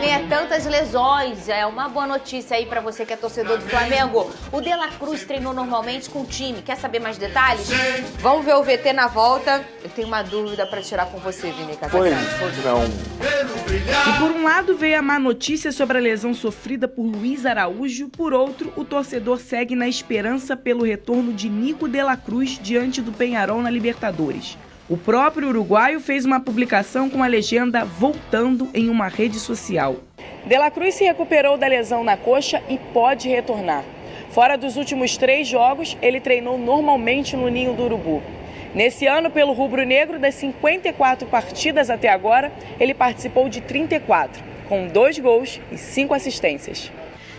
né? Tantas lesões. É uma boa notícia aí pra você que é torcedor do Flamengo. O De La Cruz treinou normalmente com o time. Quer saber mais detalhes? Vamos ver o VT na volta. Eu tenho uma dúvida pra tirar com você, Vini Casagrande. Pois não. E por um lado veio a má notícia sobre a lesão sofrida por Luiz Araújo, por outro, o torcedor segue na esperança pelo retorno de Nico De La Cruz diante do Peñarol na Libertadores. O próprio uruguaio fez uma publicação com a legenda "Voltando" em uma rede social. De La Cruz se recuperou da lesão na coxa e pode retornar. Fora dos últimos 3 jogos, ele treinou normalmente no Ninho do Urubu. Nesse ano, pelo rubro-negro, das 54 partidas até agora, ele participou de 34, com 2 gols e 5 assistências.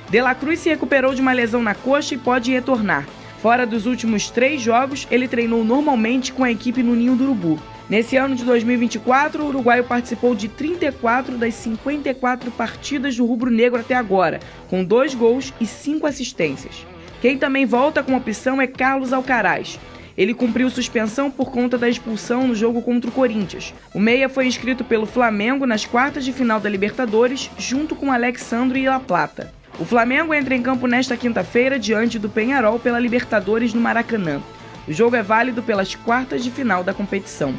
De La Cruz se recuperou de uma lesão na coxa e pode retornar. Fora dos últimos 3 jogos, ele treinou normalmente com a equipe no Ninho do Urubu. Nesse ano de 2024, o uruguaio participou de 34 das 54 partidas do rubro-negro até agora, com 2 gols e 5 assistências. Quem também volta com opção é Carlos Alcaraz. Ele cumpriu suspensão por conta da expulsão no jogo contra o Corinthians. O meia foi inscrito pelo Flamengo nas quartas de final da Libertadores, junto com Alexandre e La Plata. O Flamengo entra em campo nesta quinta-feira diante do Peñarol pela Libertadores no Maracanã. O jogo é válido pelas quartas de final da competição.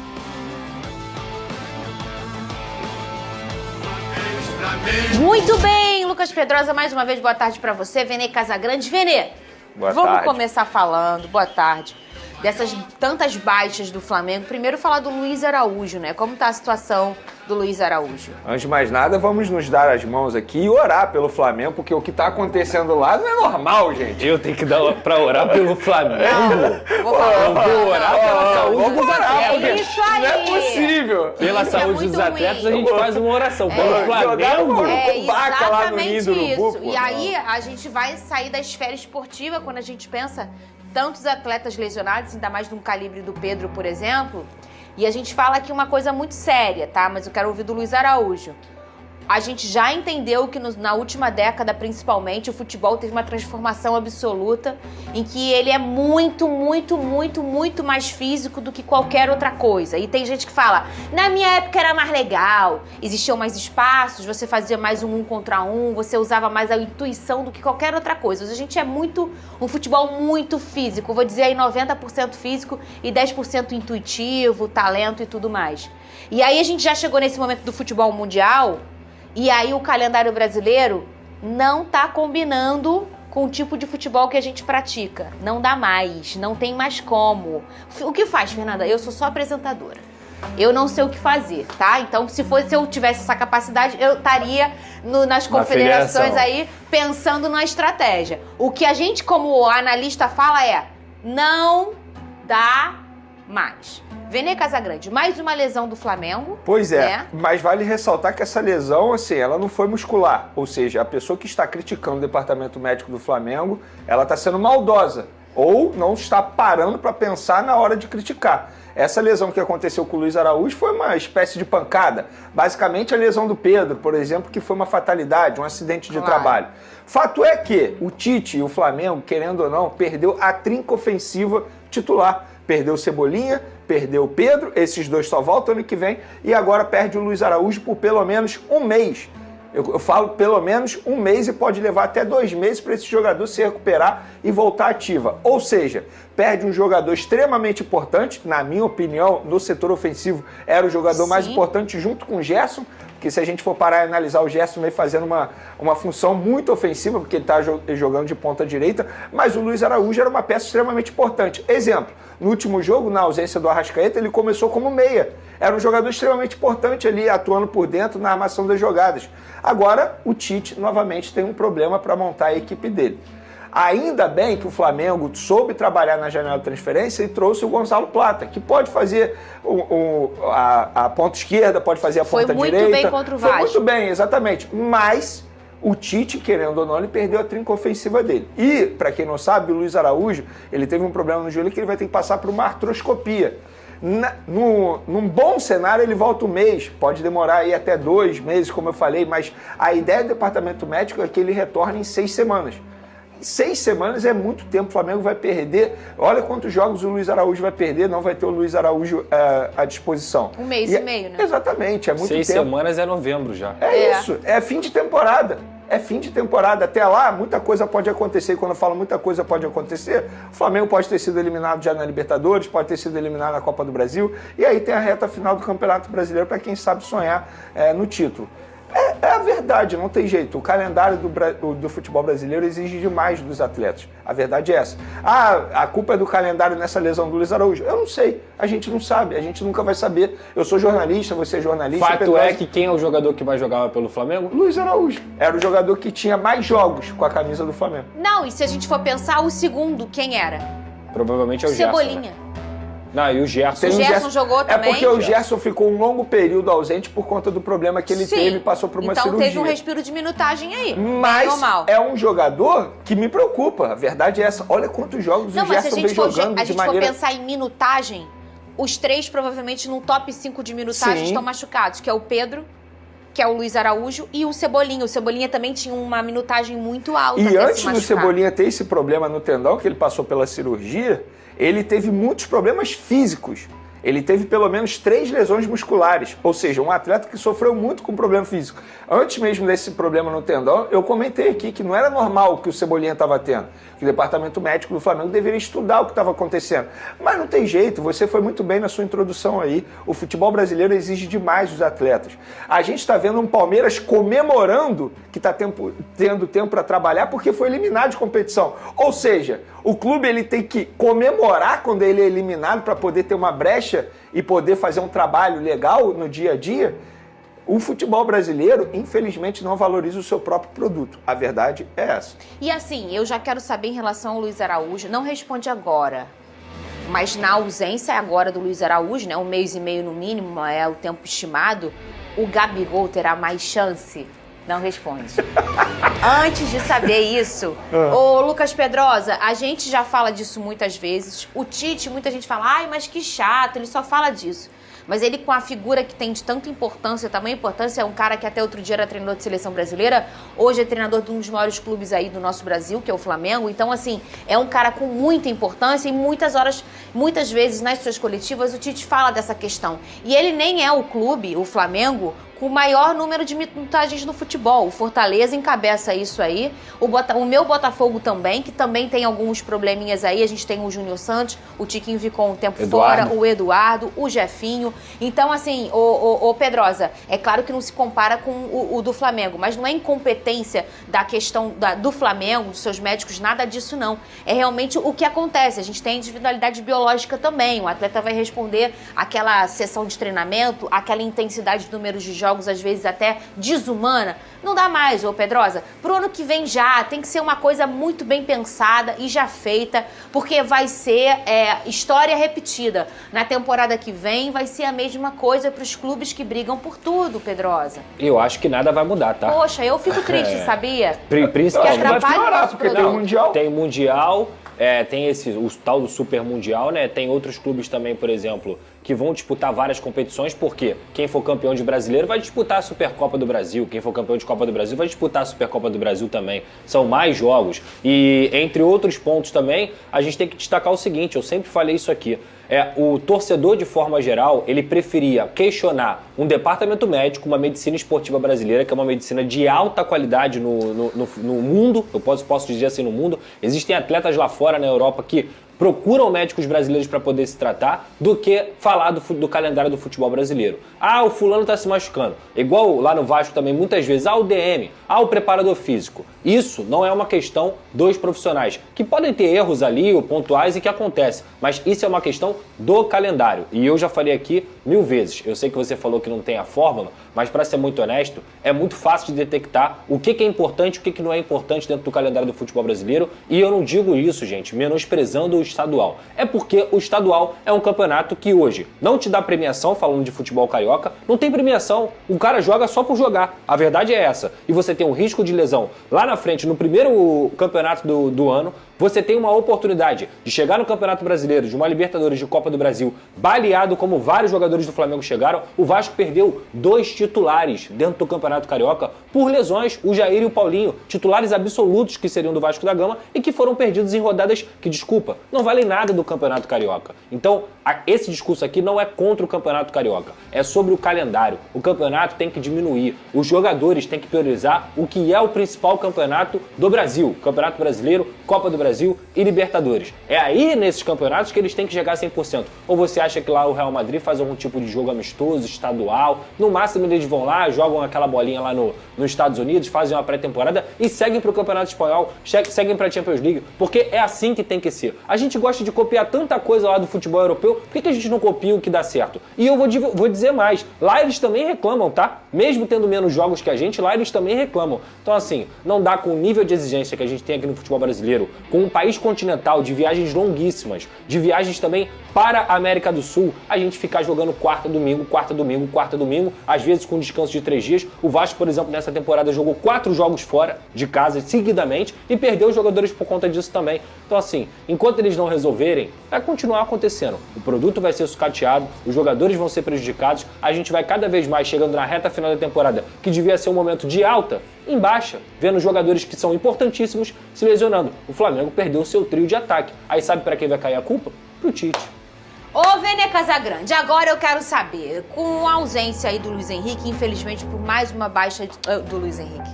Muito bem, Lucas Pedrosa, mais uma vez boa tarde pra você. Vene Casagrande. Vene, vamos começar falando, boa tarde, dessas tantas baixas do Flamengo. Primeiro falar do Luiz Araújo, né? Como tá a situação do Luiz Araújo? Antes de mais nada, vamos nos dar as mãos aqui e orar pelo Flamengo, porque o que tá acontecendo lá não é normal, gente. Eu tenho que dar pra orar pelo Flamengo? Eu vou orar pela saúde dos atletas. É isso aí. Não é possível. Pela saúde dos atletas, a gente faz uma oração. Pelo Flamengo, É Baca lá no Ninho do exatamente Urubu, isso. pô. E aí a gente vai sair da esfera esportiva quando a gente pensa tantos atletas lesionados, ainda mais de um calibre do Pedro, por exemplo. E a gente fala aqui uma coisa muito séria, tá? Mas eu quero ouvir do Luiz Araújo. A gente já entendeu que na última década, principalmente, o futebol teve uma transformação absoluta em que ele é muito, muito, muito, muito mais físico do que qualquer outra coisa. E tem gente que fala, na minha época era mais legal, existiam mais espaços, você fazia mais um contra um, você usava mais a intuição do que qualquer outra coisa. Hoje a gente é um futebol muito físico, vou dizer aí 90% físico e 10% intuitivo, talento e tudo mais. E aí a gente já chegou nesse momento do futebol mundial. E aí o calendário brasileiro não tá combinando com o tipo de futebol que a gente pratica. Não dá mais, não tem mais como. O que faz, Fernanda? Eu sou só apresentadora. Eu não sei o que fazer, tá? Então, se eu tivesse essa capacidade, eu estaria nas confederações aí pensando na estratégia. O que a gente, como analista, fala é: não dá mais. Vene Casagrande, mais uma lesão do Flamengo. Pois é, né? Mas vale ressaltar que essa lesão, assim, ela não foi muscular. Ou seja, a pessoa que está criticando o departamento médico do Flamengo, ela está sendo maldosa. Ou não está parando para pensar na hora de criticar. Essa lesão que aconteceu com o Luiz Araújo foi uma espécie de pancada. Basicamente a lesão do Pedro, por exemplo, que foi uma fatalidade, um acidente de trabalho. Fato é que o Tite e o Flamengo, querendo ou não, perdeu a trinca ofensiva titular. Perdeu o Cebolinha, perdeu o Pedro, esses dois só voltam ano que vem, e agora perde o Luiz Araújo por pelo menos um mês. Eu falo pelo menos um mês e pode levar até 2 meses para esse jogador se recuperar e voltar ativa. Ou seja, perde um jogador extremamente importante, na minha opinião, no setor ofensivo, era o jogador mais importante junto com o Gerson, porque se a gente for parar e analisar, o Gerson vem fazendo uma função muito ofensiva, porque ele está jogando de ponta direita, mas o Luiz Araújo era uma peça extremamente importante. Exemplo, no último jogo, na ausência do Arrascaeta, ele começou como meia. Era um jogador extremamente importante ali, atuando por dentro na armação das jogadas. Agora, o Tite, novamente, tem um problema para montar a equipe dele. Ainda bem que o Flamengo soube trabalhar na janela de transferência e trouxe o Gonzalo Plata, que pode fazer a ponta esquerda, pode fazer a ponta direita. Foi muito bem contra o Vasco. Foi muito bem, exatamente. Mas o Tite, querendo ou não, ele perdeu a trinca ofensiva dele. E, para quem não sabe, o Luiz Araújo, ele teve um problema no joelho que ele vai ter que passar por uma artroscopia. Num bom cenário, ele volta um mês, pode demorar aí até 2 meses, como eu falei, mas a ideia do departamento médico é que ele retorne em 6 semanas. 6 semanas é muito tempo, o Flamengo vai perder. Olha quantos jogos o Luiz Araújo vai perder, não vai ter o Luiz Araújo à disposição. Um mês e meio, né? Exatamente, é muito 6 tempo. semanas é novembro já. Isso, é fim de temporada. É fim de temporada. Até lá, muita coisa pode acontecer. E quando eu falo muita coisa pode acontecer, o Flamengo pode ter sido eliminado já na Libertadores, pode ter sido eliminado na Copa do Brasil. E aí tem a reta final do Campeonato Brasileiro para quem sabe sonhar no título. É a verdade, não tem jeito. O calendário do futebol brasileiro exige demais dos atletas. A verdade é essa. A culpa é do calendário nessa lesão do Luiz Araújo? Eu não sei. A gente não sabe. A gente nunca vai saber. Eu sou jornalista, você é jornalista. Fato é que quem é o jogador que mais jogava pelo Flamengo? Luiz Araújo. Era o jogador que tinha mais jogos com a camisa do Flamengo. Não, e se a gente for pensar, o segundo, quem era? Provavelmente é o Gerson. Cebolinha. Né? Não, e o Gerson. O Gerson jogou também. É porque o Gerson ficou um longo período ausente por conta do problema que ele teve e passou por uma cirurgia. Então teve um respiro de minutagem aí. Mas normal. É um jogador que me preocupa. A verdade é essa. Olha quantos jogos o Gerson vem jogando de maneira... Se a gente for pensar em minutagem, os 3 provavelmente no top 5 de minutagem estão machucados, que é o Pedro, que é o Luiz Araújo e o Cebolinha. O Cebolinha também tinha uma minutagem muito alta. E antes do Cebolinha ter esse problema no tendão, que ele passou pela cirurgia, ele teve muitos problemas físicos. Ele teve pelo menos 3 lesões musculares, ou seja, um atleta que sofreu muito com problema físico. Antes mesmo desse problema no tendão, eu comentei aqui que não era normal o que o Cebolinha estava tendo, que o departamento médico do Flamengo deveria estudar o que estava acontecendo. Mas não tem jeito, você foi muito bem na sua introdução aí. O futebol brasileiro exige demais dos atletas. A gente está vendo um Palmeiras comemorando que está tendo tempo para trabalhar porque foi eliminado de competição. Ou seja, o clube ele tem que comemorar quando ele é eliminado para poder ter uma brecha e poder fazer um trabalho legal no dia a dia. O futebol brasileiro, infelizmente, não valoriza o seu próprio produto. A verdade é essa. E assim, eu já quero saber em relação ao Luiz Araújo, não responde agora, mas na ausência agora do Luiz Araújo, né, 1 mês e meio no mínimo, é o tempo estimado, o Gabigol terá mais chance? Não responde. Antes de saber isso, ô Lucas Pedrosa, a gente já fala disso muitas vezes. O Tite, muita gente fala, ai, mas que chato, ele só fala disso. Mas ele, com a figura que tem de tanta importância, tamanha importância, é um cara que até outro dia era treinador de seleção brasileira, hoje é treinador de um dos maiores clubes aí do nosso Brasil, que é o Flamengo. Então, assim, é um cara com muita importância e muitas vezes nas suas coletivas o Tite fala dessa questão. E ele nem é o clube, o Flamengo, com o maior número de minutagens no futebol. O Fortaleza encabeça isso aí. O meu Botafogo também, que também tem alguns probleminhas aí. A gente tem o Júnior Santos, o Tiquinho ficou um tempo fora, o Eduardo, o Jefinho. Então, assim, o Pedrosa, é claro que não se compara com o do Flamengo, mas não é incompetência da questão do Flamengo, dos seus médicos, nada disso não. É realmente o que acontece. A gente tem individualidade biológica também. O atleta vai responder àquela sessão de treinamento, àquela intensidade de números de jogos, às vezes até desumana. Não dá mais, ô Pedrosa. Pro ano que vem já tem que ser uma coisa muito bem pensada e já feita, porque vai ser história repetida. Na temporada que vem vai ser a mesma coisa pros clubes que brigam por tudo, Pedrosa. Eu acho que nada vai mudar, tá? Poxa, eu fico triste, sabia? Principalmente vai piorar, porque tem o Mundial. Tem Mundial, tem o tal do Super Mundial, né? Tem outros clubes também, por exemplo, que vão disputar várias competições, porque quem for campeão de brasileiro vai disputar a Supercopa do Brasil, quem for campeão de Copa do Brasil vai disputar a Supercopa do Brasil também. São mais jogos. E, entre outros pontos também, a gente tem que destacar o seguinte, eu sempre falei isso aqui, o torcedor, de forma geral, ele preferia questionar um departamento médico, uma medicina esportiva brasileira, que é uma medicina de alta qualidade no mundo, eu posso dizer assim, no mundo. Existem atletas lá fora, na Europa, que procuram médicos brasileiros para poder se tratar, do que falar do calendário do futebol brasileiro. Ah, o fulano está se machucando. Igual lá no Vasco também, muitas vezes, o DM, o preparador físico. Isso não é uma questão dos profissionais, que podem ter erros ali, ou pontuais, e que acontece, mas isso é uma questão do calendário. E eu já falei aqui 1000 vezes. Eu sei que você falou que não tem a fórmula, mas para ser muito honesto, é muito fácil de detectar o que é importante e o que não é importante dentro do calendário do futebol brasileiro. E eu não digo isso, gente, menosprezando o estadual. É porque o estadual é um campeonato que hoje não te dá premiação, falando de futebol carioca, não tem premiação. O cara joga só por jogar. A verdade é essa. E você tem um risco de lesão lá na frente, no primeiro campeonato do ano, Você tem uma oportunidade de chegar no Campeonato Brasileiro, de uma Libertadores, de Copa do Brasil, baleado como vários jogadores do Flamengo chegaram. O Vasco perdeu 2 titulares dentro do Campeonato Carioca por lesões, o Jair e o Paulinho, titulares absolutos que seriam do Vasco da Gama e que foram perdidos em rodadas que, desculpa, não valem nada do Campeonato Carioca. Então, esse discurso aqui não é contra o Campeonato Carioca, é sobre o calendário. O campeonato tem que diminuir, os jogadores têm que priorizar o que é o principal campeonato do Brasil, Campeonato Brasileiro, Copa do Brasil e Libertadores. É aí nesses campeonatos que eles têm que chegar a 100%. Ou você acha que lá o Real Madrid faz algum tipo de jogo amistoso, estadual, no máximo eles vão lá, jogam aquela bolinha lá nos Estados Unidos, fazem uma pré-temporada e seguem para o Campeonato Espanhol, seguem para a Champions League, porque é assim que tem que ser. A gente gosta de copiar tanta coisa lá do futebol europeu, por que a gente não copia o que dá certo? E eu vou dizer mais, lá eles também reclamam, tá? Mesmo tendo menos jogos que a gente, lá eles também reclamam. Então assim, não dá com o nível de exigência que a gente tem aqui no futebol brasileiro, com um país continental, de viagens longuíssimas, de viagens também para a América do Sul, a gente ficar jogando quarta, domingo, às vezes com descanso de 3 dias. O Vasco, por exemplo, nessa temporada jogou 4 jogos fora de casa seguidamente e perdeu os jogadores por conta disso também. Então assim, enquanto eles não resolverem, vai continuar acontecendo. O produto vai ser sucateado, os jogadores vão ser prejudicados, a gente vai cada vez mais chegando na reta final da temporada, que devia ser um momento de alta, em baixa, vendo jogadores que são importantíssimos se lesionando. O Flamengo perdeu o seu trio de ataque. Aí sabe para quem vai cair a culpa? Pro Tite. Ô, Vene Casagrande, agora eu quero saber, com a ausência aí do Luiz Henrique, infelizmente por mais uma baixa do Luiz Henrique.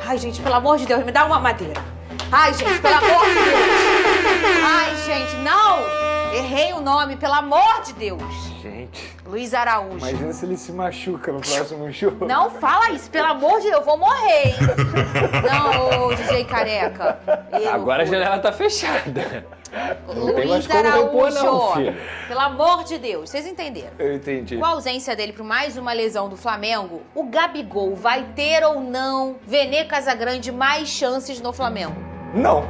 Ai, gente, pelo amor de Deus, me dá uma madeira. Ai, gente, pelo amor de Deus. Ai, gente, não! Errei o nome, pelo amor de Deus. Gente, Luiz Araújo. imagina se ele se machuca no próximo jogo. Não fala isso, pelo amor de Deus, eu vou morrer, hein? Não, ô DJ Careca. Agora a janela tá fechada. Não tem mais Luiz como repor, não, Araújo, filho. pelo amor de Deus, vocês entenderam? Eu entendi. Com a ausência dele por mais uma lesão do Flamengo, o Gabigol vai ter ou não, Vene Casagrande, mais chances no Flamengo? Não.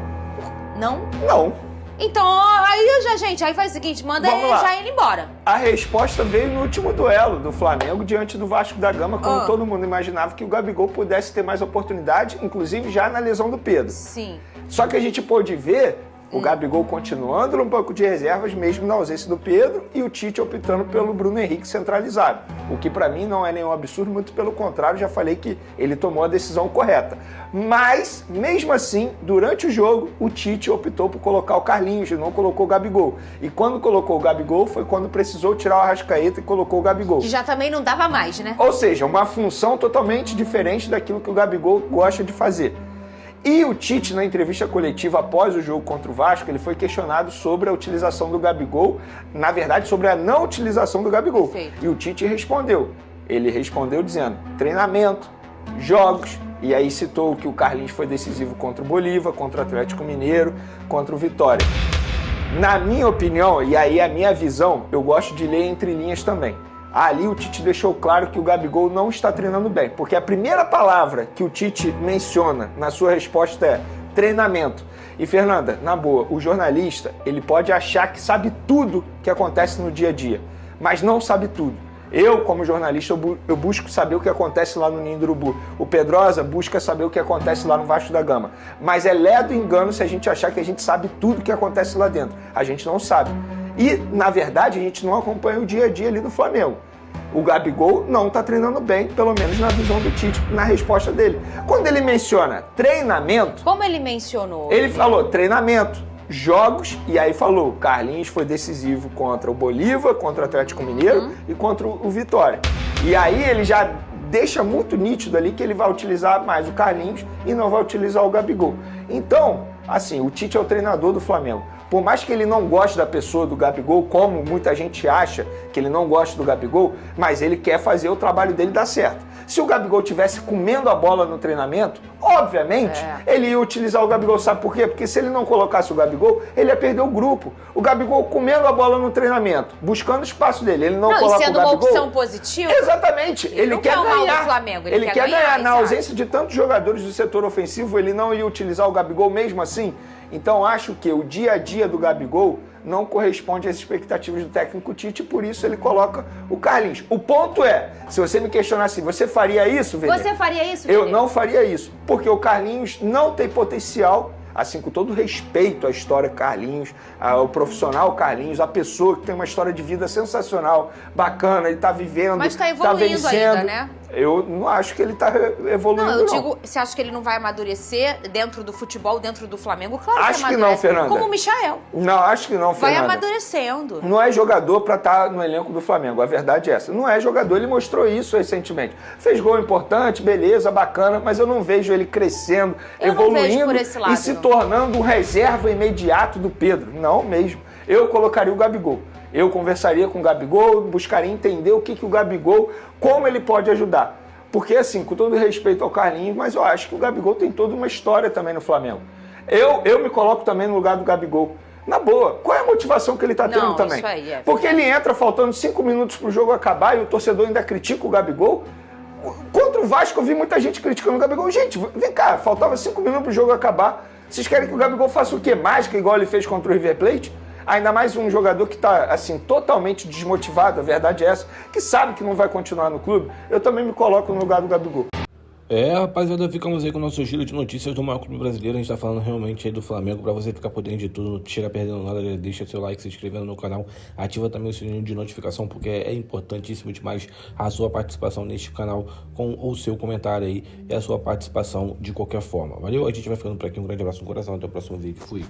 Não? Não. Então, aí, gente, aí faz o seguinte, manda Vamos lá. já ele embora. A resposta veio no último duelo do Flamengo diante do Vasco da Gama, quando Ah. todo mundo imaginava que o Gabigol pudesse ter mais oportunidade, inclusive já na lesão do Pedro. Sim. Só que a gente pôde ver o Gabigol continuando no banco de reservas, mesmo na ausência do Pedro, e o Tite optando pelo Bruno Henrique centralizado. O que pra mim não é nenhum absurdo, muito pelo contrário, já falei que ele tomou a decisão correta. Mas, mesmo assim, durante o jogo, o Tite optou por colocar o Carlinhos e não colocou o Gabigol. E quando colocou o Gabigol, foi quando precisou tirar o Arrascaeta e colocou o Gabigol. Que já também não dava mais, né? Ou seja, uma função totalmente diferente daquilo que o Gabigol gosta de fazer. E o Tite, na entrevista coletiva após o jogo contra o Vasco, ele foi questionado sobre a utilização do Gabigol, na verdade, sobre a não utilização do Gabigol. Perfeito. E o Tite respondeu. Ele respondeu dizendo, treinamento, jogos, e aí citou que o Carlinhos foi decisivo contra o Bolívar, contra o Atlético Mineiro, contra o Vitória. Na minha opinião, e aí a minha visão, eu gosto de ler entre linhas também. Ali o Tite deixou claro que o Gabigol não está treinando bem, porque a primeira palavra que o Tite menciona na sua resposta é treinamento. E Fernanda, na boa, o jornalista, ele pode achar que sabe tudo que acontece no dia a dia, mas não sabe tudo. Eu, como jornalista, eu busco saber o que acontece lá no Ninho do Urubu. O Pedrosa busca saber o que acontece lá no Vasco da Gama. Mas é ledo engano se a gente achar que a gente sabe tudo que acontece lá dentro. A gente não sabe. E, na verdade, a gente não acompanha o dia a dia ali do Flamengo. O Gabigol não está treinando bem, pelo menos na visão do Tite, na resposta dele. Quando ele menciona treinamento... Como ele mencionou? Ele falou treinamento, jogos, e aí falou, Carlinhos foi decisivo contra o Bolívar, contra o Atlético Mineiro e contra o Vitória. E aí ele já deixa muito nítido ali que ele vai utilizar mais o Carlinhos e não vai utilizar o Gabigol. Então, assim, o Tite é o treinador do Flamengo. Por mais que ele não goste da pessoa do Gabigol, como muita gente acha que ele não gosta do Gabigol, mas ele quer fazer o trabalho dele dar certo. Se o Gabigol tivesse comendo a bola no treinamento, obviamente, ele ia utilizar o Gabigol. Sabe por quê? Porque se ele não colocasse o Gabigol, ele ia perder o grupo. O Gabigol comendo a bola no treinamento, buscando o espaço dele. Ele não coloca e sendo o Gabigol. uma opção positiva. Exatamente. Ele não quer quer o mal do ganhar. Flamengo, Ele quer ganhar. Na exato. ausência de tantos jogadores do setor ofensivo, ele não ia utilizar o Gabigol mesmo assim. Então, acho que o dia a dia do Gabigol não corresponde às expectativas do técnico Tite, por isso ele coloca o Carlinhos. O ponto é, se você me questionar assim, você faria isso, Vene? Você faria isso, Eu Vene? não faria isso, porque o Carlinhos não tem potencial, assim, com todo respeito à história Carlinhos, ao profissional Carlinhos, a pessoa que tem uma história de vida sensacional, bacana, ele tá vivendo, Mas tá evoluindo vencendo. ainda, né? Eu não acho que ele tá evoluindo, não. Eu digo, você acha que ele não vai amadurecer dentro do futebol, dentro do Flamengo? Claro Acho que que amadurece. não, Fernanda. Como o Michael. Não, acho que não, Vai Fernanda. amadurecendo. Não é jogador para estar no elenco do Flamengo, a verdade é essa. Não é jogador, ele mostrou isso recentemente. Fez gol importante, beleza, bacana, mas eu não vejo ele crescendo, Eu não vejo evoluindo por esse lado, e se não. tornando um reserva imediato do Pedro. Não mesmo. Eu colocaria o Gabigol. Eu conversaria com o Gabigol, buscaria entender o que o Gabigol, como ele pode ajudar. Porque assim, com todo respeito ao Carlinhos, mas eu acho que o Gabigol tem toda uma história também no Flamengo. Eu me coloco também no lugar do Gabigol. Na boa, qual é a motivação que ele tá tendo Não, também? isso aí é. Porque ele entra faltando 5 minutos pro jogo acabar e o torcedor ainda critica o Gabigol. Contra o Vasco eu vi muita gente criticando o Gabigol. Gente, vem cá, faltava 5 minutos pro jogo acabar. Vocês querem que o Gabigol faça o quê? Mágica, igual ele fez contra o River Plate? Ainda mais um jogador que tá, assim, totalmente desmotivado, a verdade é essa, que sabe que não vai continuar no clube. Eu também me coloco no lugar do Gabigol. Rapaziada, ficamos aí com o nosso giro de notícias do maior clube brasileiro. A gente tá falando realmente aí do Flamengo. Pra você ficar por dentro de tudo, não chega perdendo nada, deixa seu like, se inscrevendo no canal, ativa também o sininho de notificação, porque é importantíssimo demais a sua participação neste canal com o seu comentário aí e a sua participação de qualquer forma. Valeu? A gente vai ficando por aqui. Um grande abraço no coração, até o próximo vídeo. Fui!